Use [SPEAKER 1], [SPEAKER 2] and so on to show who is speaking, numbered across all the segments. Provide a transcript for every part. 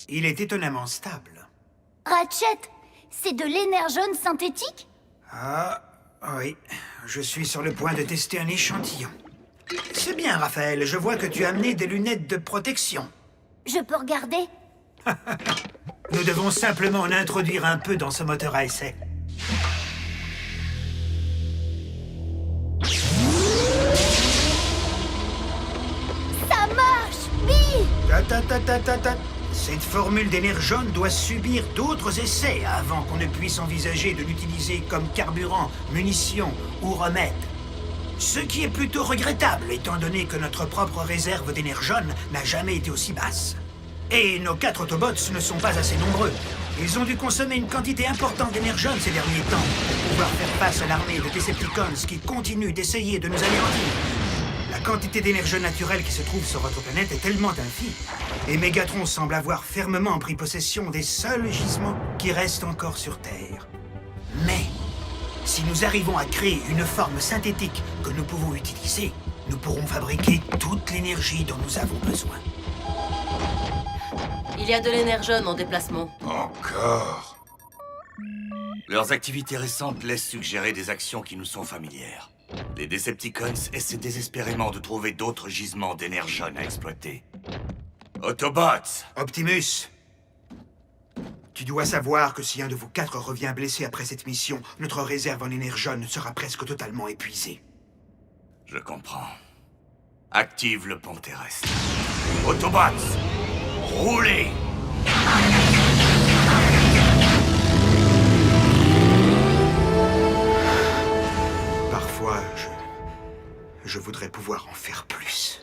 [SPEAKER 1] Il est étonnamment stable.
[SPEAKER 2] Ratchet, c'est de l'énergone synthétique?
[SPEAKER 1] Ah, oui. Je suis sur le point de tester un échantillon. C'est bien, Raphaël. Je vois que tu as amené des lunettes de protection.
[SPEAKER 2] Je peux regarder?
[SPEAKER 1] Nous devons simplement en introduire un peu dans ce moteur à essai.
[SPEAKER 2] Ça marche! Bi!
[SPEAKER 1] Ta. Cette formule d'énergone doit subir d'autres essais avant qu'on ne puisse envisager de l'utiliser comme carburant, munition ou remède. Ce qui est plutôt regrettable, étant donné que notre propre réserve d'énergone n'a jamais été aussi basse. Et nos 4 Autobots ne sont pas assez nombreux. Ils ont dû consommer une quantité importante d'énergone ces derniers temps pour pouvoir faire face à l'armée de Decepticons qui continue d'essayer de nous anéantir. La quantité d'énergie naturelle qui se trouve sur votre planète est tellement infime. Et Megatron semble avoir fermement pris possession des seuls gisements qui restent encore sur Terre. Mais, si nous arrivons à créer une forme synthétique que nous pouvons utiliser, nous pourrons fabriquer toute l'énergie dont nous avons besoin.
[SPEAKER 3] Il y a de l'énergone en déplacement.
[SPEAKER 4] Encore. Leurs activités récentes laissent suggérer des actions qui nous sont familières. Les Decepticons essaient désespérément de trouver d'autres gisements d'énergone à exploiter. Autobots!
[SPEAKER 1] Optimus, tu dois savoir que si un de vous 4 revient blessé après cette mission, notre réserve en énergone sera presque totalement épuisée.
[SPEAKER 4] Je comprends. Active le pont terrestre. Autobots! Roulez!
[SPEAKER 1] Parfois, je voudrais pouvoir en faire plus.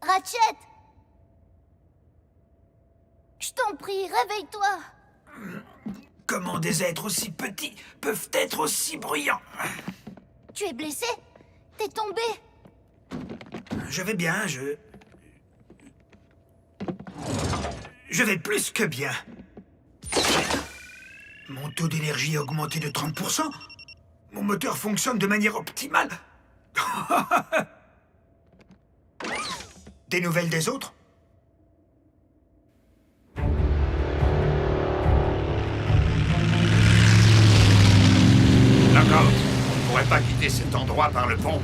[SPEAKER 2] Ratchet! Je t'en prie, réveille-toi!
[SPEAKER 1] Comment des êtres aussi petits peuvent être aussi bruyants?
[SPEAKER 2] Tu es blessé? T'es tombé?
[SPEAKER 1] Je vais bien, Je vais plus que bien. Mon taux d'énergie a augmenté de 30%. Mon moteur fonctionne de manière optimale. Des nouvelles des autres?
[SPEAKER 5] D'accord. On ne pourrait pas quitter cet endroit par le pont.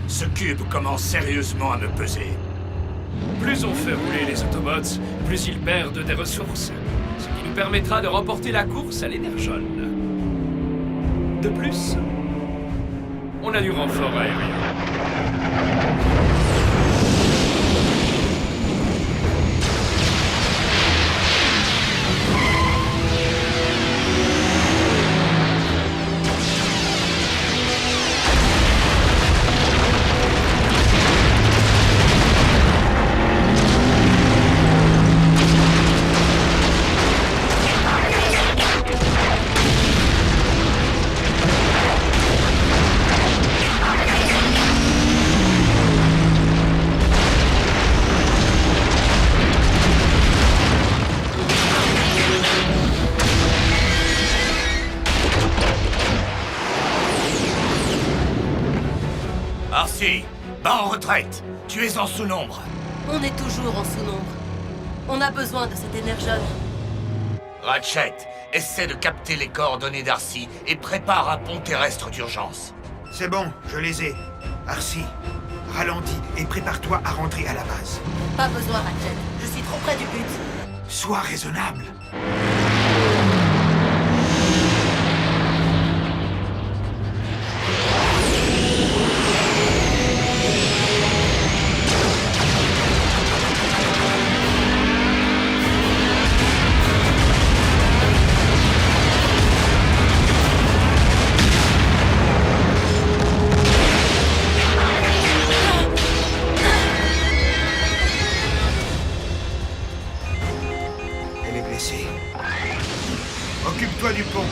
[SPEAKER 5] Ce cube commence sérieusement à me peser.
[SPEAKER 6] Plus on fait rouler les Autobots, plus ils perdent des ressources. Ce qui nous permettra de remporter la course à l'énergone. De plus, on a du renfort aérien.
[SPEAKER 4] Arcee, bas en retraite. Tu es en sous-nombre.
[SPEAKER 3] On est toujours en sous-nombre. On a besoin de cette énergone.
[SPEAKER 4] Ratchet, essaie de capter les coordonnées d'Arcee et prépare un pont terrestre d'urgence.
[SPEAKER 1] C'est bon, je les ai. Arcee, ralentis et prépare-toi à rentrer à la base.
[SPEAKER 3] Pas besoin, Ratchet. Je suis trop près du but.
[SPEAKER 1] Sois raisonnable. Elle est blessée. Occupe-toi du pont.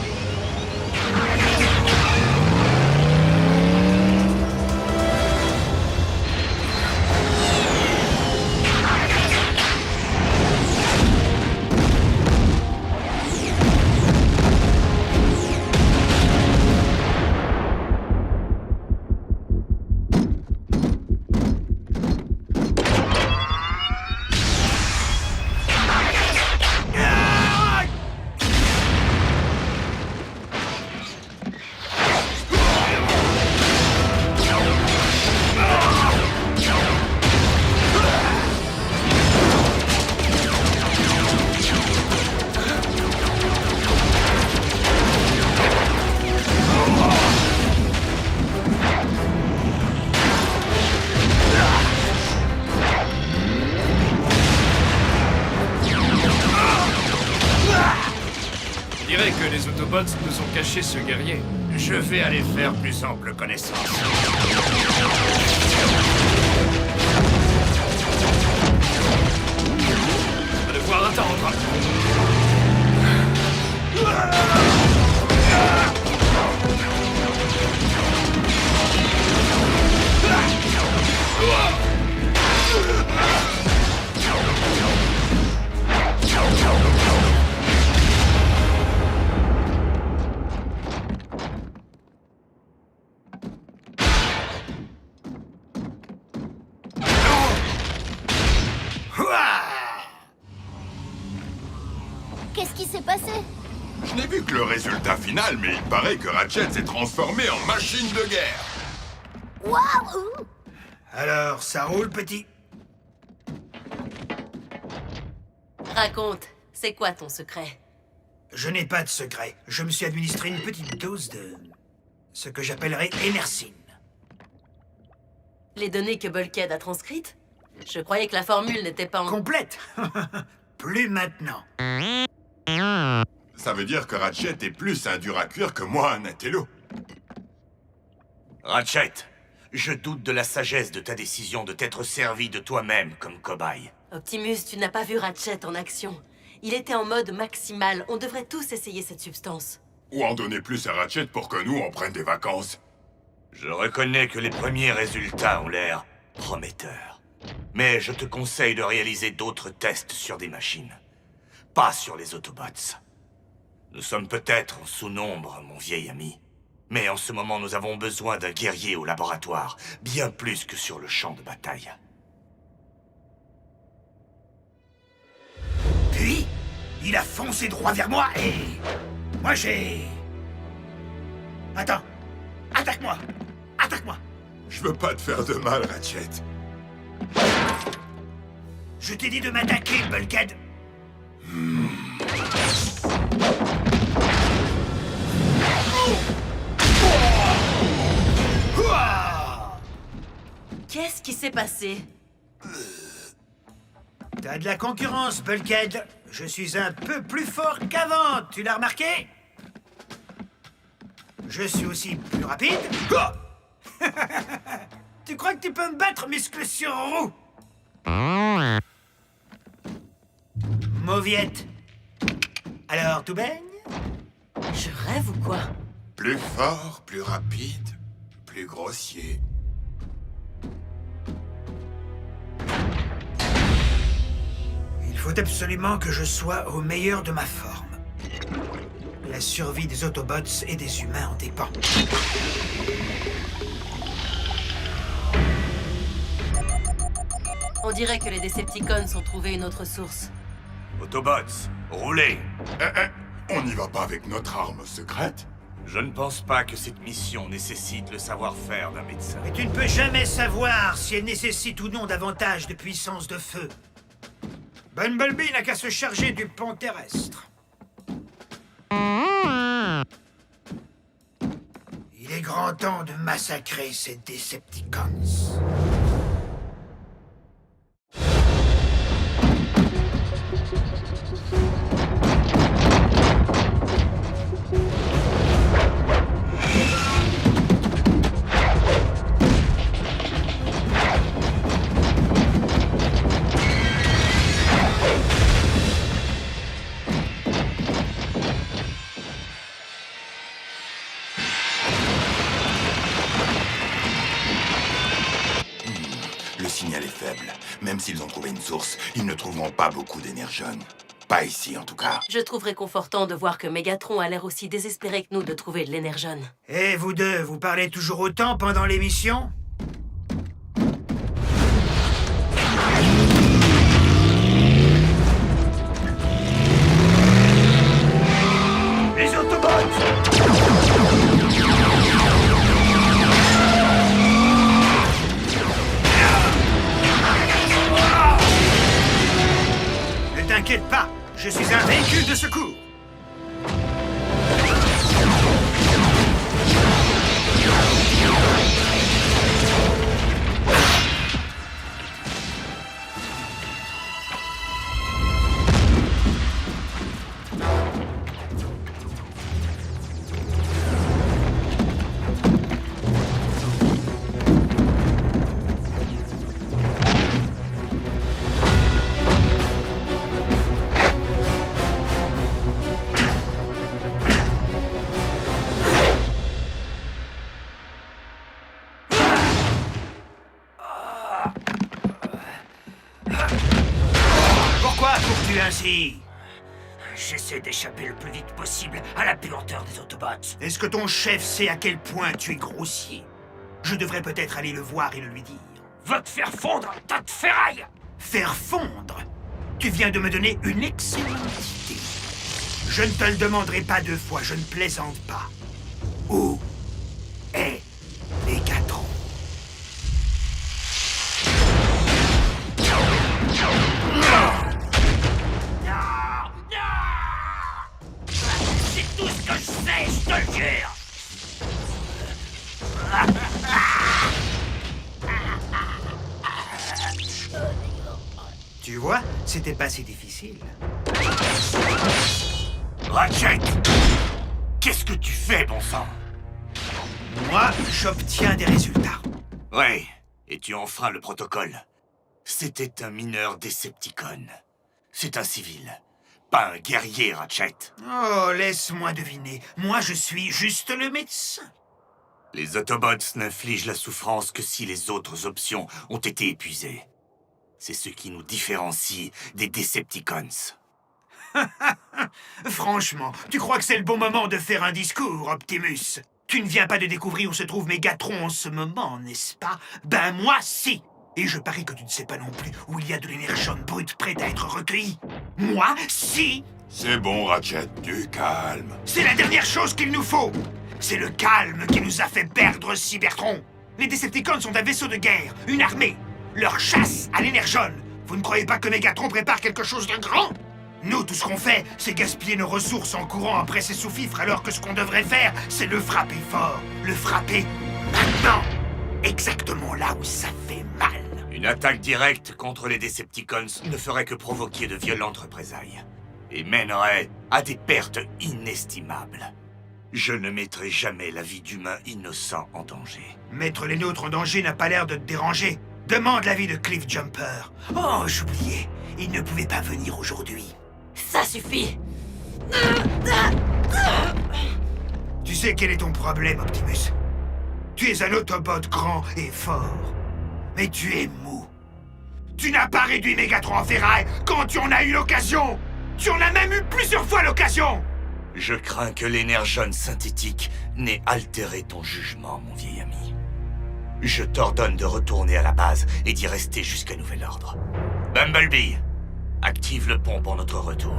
[SPEAKER 6] Je dirais que les Autobots nous ont caché ce guerrier.
[SPEAKER 5] Je vais aller faire plus ample connaissance.
[SPEAKER 6] On va devoir attendre.
[SPEAKER 2] Qu'est-ce qui s'est passé?
[SPEAKER 7] Je n'ai vu que le résultat final, mais il paraît que Ratchet s'est transformé en machine de guerre.
[SPEAKER 2] Waouh!
[SPEAKER 1] Alors, ça roule, petit?
[SPEAKER 3] Raconte, c'est quoi ton secret?
[SPEAKER 1] Je n'ai pas de secret. Je me suis administré une petite dose de... ce que j'appellerais énercine.
[SPEAKER 3] Les données que Bulkhead a transcrites? Je croyais que la formule n'était pas en...
[SPEAKER 1] Complète? Plus maintenant.
[SPEAKER 7] Ça veut dire que Ratchet est plus un dur à cuire que moi, un intello.
[SPEAKER 4] Ratchet, je doute de la sagesse de ta décision de t'être servi de toi-même comme cobaye.
[SPEAKER 3] Optimus, tu n'as pas vu Ratchet en action. Il était en mode maximal. On devrait tous essayer cette substance.
[SPEAKER 7] Ou en donner plus à Ratchet pour que nous, on prenne des vacances.
[SPEAKER 4] Je reconnais que les premiers résultats ont l'air prometteurs. Mais je te conseille de réaliser d'autres tests sur des machines. Pas sur les Autobots. Nous sommes peut-être en sous-nombre, mon vieil ami. Mais en ce moment, nous avons besoin d'un guerrier au laboratoire, bien plus que sur le champ de bataille.
[SPEAKER 1] Puis, il a foncé droit vers moi et... moi, j'ai... Attends. Attaque-moi. Attaque-moi.
[SPEAKER 7] Je veux pas te faire de mal, Ratchet.
[SPEAKER 1] Je t'ai dit de m'attaquer, Bulkhead.
[SPEAKER 3] Qu'est-ce qui s'est passé?
[SPEAKER 1] T'as de la concurrence, Bulkhead. Je suis un peu plus fort qu'avant, tu l'as remarqué? Je suis aussi plus rapide. Tu crois que tu peux me battre, muscle sur roue? Mauviette. Alors, tout baigne?
[SPEAKER 3] Je rêve ou quoi?
[SPEAKER 7] Plus fort, plus rapide, plus grossier.
[SPEAKER 1] Il faut absolument que je sois au meilleur de ma forme. La survie des Autobots et des humains en dépend.
[SPEAKER 3] On dirait que les Decepticons ont trouvé une autre source.
[SPEAKER 4] Autobots, roulez!
[SPEAKER 7] On n'y va pas avec notre arme secrète?
[SPEAKER 4] Je ne pense pas que cette mission nécessite le savoir-faire d'un médecin.
[SPEAKER 1] Mais tu ne peux jamais savoir si elle nécessite ou non davantage de puissance de feu. Bumblebee n'a qu'à se charger du pont terrestre. Il est grand temps de massacrer ces Decepticons.
[SPEAKER 7] Le signal est faible. Même s'ils ont trouvé une source, ils ne trouveront pas beaucoup d'énergone. Pas ici, en tout cas.
[SPEAKER 3] Je trouve réconfortant de voir que Megatron a l'air aussi désespéré que nous de trouver de l'énergone.
[SPEAKER 1] Et vous deux, vous parlez toujours autant pendant l'émission? Les Autobots! Ne t'inquiète pas, je suis un véhicule de secours. Pourquoi cours-tu ainsi?
[SPEAKER 5] J'essaie d'échapper le plus vite possible à la puanteur des Autobots.
[SPEAKER 1] Est-ce que ton chef sait à quel point tu es grossier? Je devrais peut-être aller le voir et le lui dire.
[SPEAKER 5] Va te faire fondre, tas de ferraille!
[SPEAKER 1] Faire fondre? Tu viens de me donner une excellente idée. Je ne te le demanderai pas deux fois, je ne plaisante pas. Où est Megatron?
[SPEAKER 5] C'est tout ce que je sais, je te le jure!
[SPEAKER 1] Tu vois, c'était pas si difficile.
[SPEAKER 4] Ratchet! Qu'est-ce que tu fais, bon sang?
[SPEAKER 1] Moi, j'obtiens des résultats.
[SPEAKER 4] Ouais, et tu enfreins le protocole. C'était un mineur Decepticon. C'est un civil, pas un guerrier, Ratchet.
[SPEAKER 1] Oh, laisse-moi deviner. Moi, je suis juste le médecin.
[SPEAKER 4] Les Autobots n'infligent la souffrance que si les autres options ont été épuisées. C'est ce qui nous différencie des Decepticons.
[SPEAKER 1] Franchement, tu crois que c'est le bon moment de faire un discours, Optimus? Tu ne viens pas de découvrir où se trouve Megatron en ce moment, n'est-ce pas? Ben moi, si! Et je parie que tu ne sais pas non plus où il y a de l'énergone brute prête à être recueillie. Moi, si!
[SPEAKER 7] C'est bon, Ratchet, du calme.
[SPEAKER 1] C'est la dernière chose qu'il nous faut! C'est le calme qui nous a fait perdre Cybertron! Les Decepticons sont un vaisseau de guerre, une armée. Leur chasse à l'énergone. Vous ne croyez pas que Megatron prépare quelque chose de grand? Nous, tout ce qu'on fait, c'est gaspiller nos ressources en courant après ces sous-fifres, alors que ce qu'on devrait faire, c'est le frapper fort. Le frapper maintenant! Exactement là où ça fait mal.
[SPEAKER 4] Une attaque directe contre les Decepticons ne ferait que provoquer de violentes représailles. Et mènerait à des pertes inestimables. Je ne mettrai jamais la vie d'humains innocents en danger.
[SPEAKER 1] Mettre les nôtres en danger n'a pas l'air de te déranger. Demande l'avis de Cliff Jumper. Oh, j'oubliais. Il ne pouvait pas venir aujourd'hui.
[SPEAKER 3] Ça suffit!
[SPEAKER 1] Tu sais quel est ton problème, Optimus? Tu es un Autobot grand et fort. Mais tu es mou. Tu n'as pas réduit Megatron en ferraille quand tu en as eu l'occasion! Tu en as même eu plusieurs fois l'occasion!
[SPEAKER 4] Je crains que l'énergone synthétique n'ait altéré ton jugement, mon vieil ami. Je t'ordonne de retourner à la base et d'y rester jusqu'à nouvel ordre. Bumblebee, active le pont pour notre retour.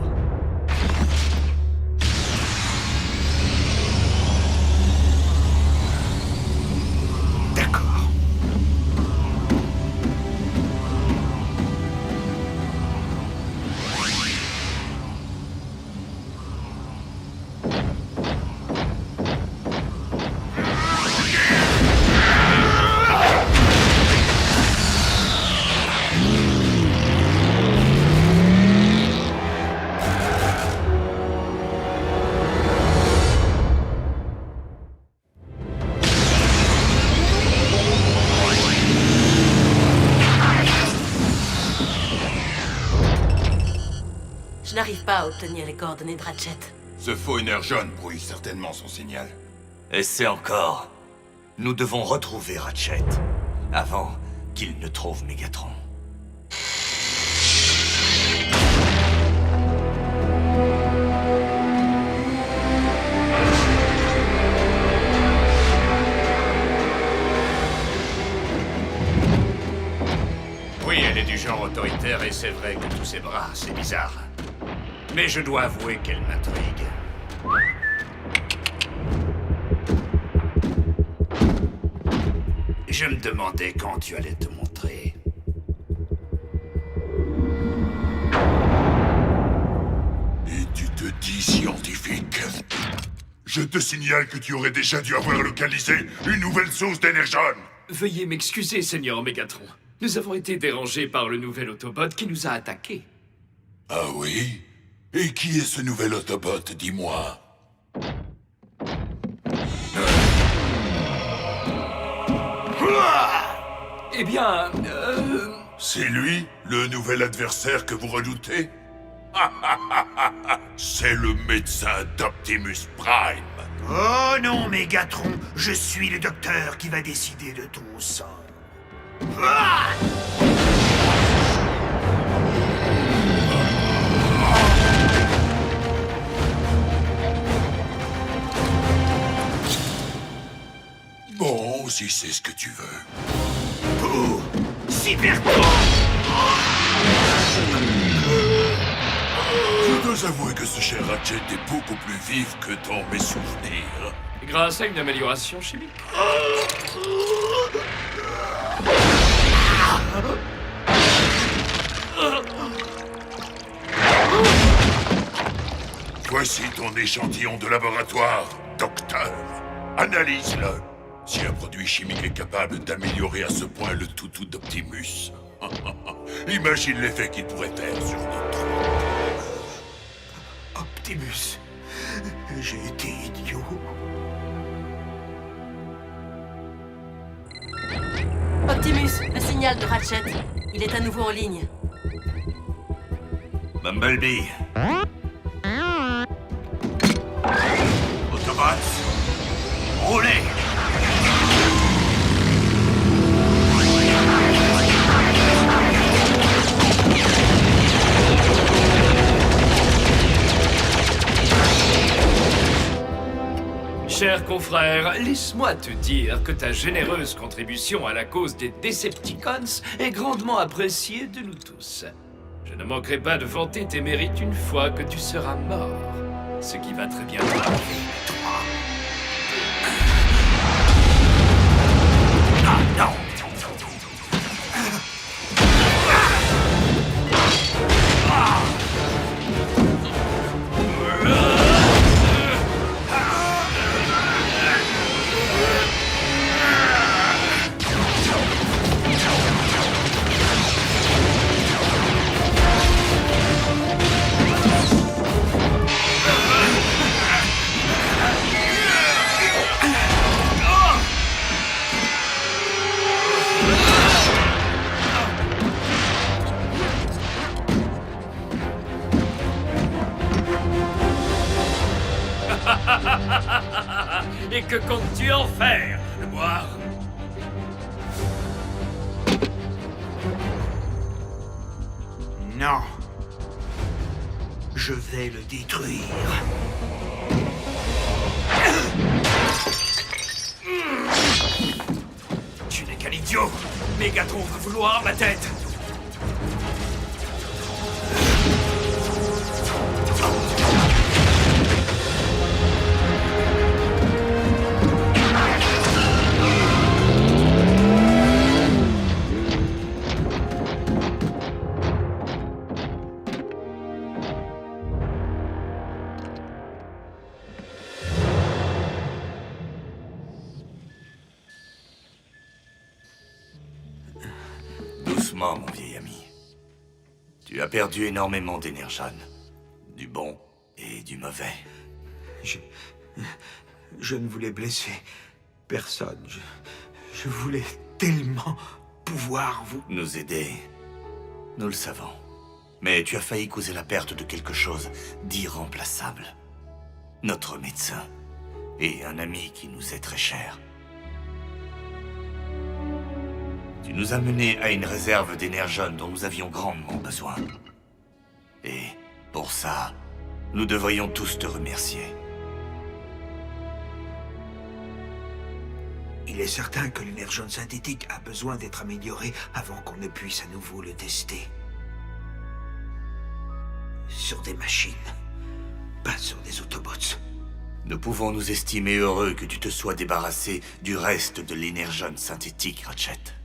[SPEAKER 3] n'arrive pas à obtenir les coordonnées de Ratchet.
[SPEAKER 7] Ce faux énergone brouille certainement son signal.
[SPEAKER 4] Et c'est encore. Nous devons retrouver Ratchet avant qu'il ne trouve Megatron.
[SPEAKER 5] Oui, elle est du genre autoritaire et c'est vrai que tous ses bras, c'est bizarre. Mais je dois avouer qu'elle m'intrigue. Je me demandais quand tu allais te montrer.
[SPEAKER 7] Et tu te dis scientifique? Je te signale que tu aurais déjà dû avoir localisé une nouvelle source d'énergone.
[SPEAKER 6] Veuillez m'excuser, Seigneur Megatron. Nous avons été dérangés par le nouvel Autobot qui nous a attaqués.
[SPEAKER 7] Ah oui? Et qui est ce nouvel Autobot, dis-moi?
[SPEAKER 6] Eh bien,
[SPEAKER 7] C'est lui, le nouvel adversaire que vous redoutez? C'est le médecin d'Optimus Prime.
[SPEAKER 1] Oh non, Mégatron, je suis le docteur qui va décider de ton sort. Ah!
[SPEAKER 7] Bon, si c'est ce que tu veux.
[SPEAKER 1] Pour Cybertron!
[SPEAKER 7] Je dois avouer que ce cher Ratchet est beaucoup plus vif que dans mes souvenirs.
[SPEAKER 6] grâce à une amélioration chimique.
[SPEAKER 7] Voici ton échantillon de laboratoire, docteur. Analyse-le. Si un produit chimique est capable d'améliorer à ce point le toutou d'Optimus, imagine l'effet qu'il pourrait faire sur notre monde.
[SPEAKER 1] Optimus, j'ai été idiot.
[SPEAKER 3] Optimus, le signal de Ratchet. Il est à nouveau en ligne.
[SPEAKER 4] Bumblebee. Autobots, roulez!
[SPEAKER 6] Cher confrère, laisse-moi te dire que ta généreuse contribution à la cause des Decepticons est grandement appréciée de nous tous. Je ne manquerai pas de vanter tes mérites une fois que tu seras mort. Ce qui va très bien t'arriver, toi.
[SPEAKER 1] Ah non!
[SPEAKER 6] Et que comptes-tu en faire, le noir?
[SPEAKER 1] Non. Je vais le détruire.
[SPEAKER 6] Tu n'es qu'un idiot. Megatron va vouloir ma tête.
[SPEAKER 4] Doucement, mon vieil ami. Tu as perdu énormément d'énergone. Du bon et du mauvais.
[SPEAKER 1] Je ne voulais blesser personne. Je voulais tellement pouvoir vous...
[SPEAKER 4] Nous aider, nous le savons. Mais tu as failli causer la perte de quelque chose d'irremplaçable. Notre médecin. Et un ami qui nous est très cher. Tu nous as menés à une réserve d'énergone dont nous avions grandement besoin. Et pour ça, nous devrions tous te remercier.
[SPEAKER 1] Il est certain que l'énergone synthétique a besoin d'être amélioré avant qu'on ne puisse à nouveau le tester. Sur des machines, pas sur des Autobots.
[SPEAKER 4] Nous pouvons nous estimer heureux que tu te sois débarrassé du reste de l'énergone synthétique, Ratchet.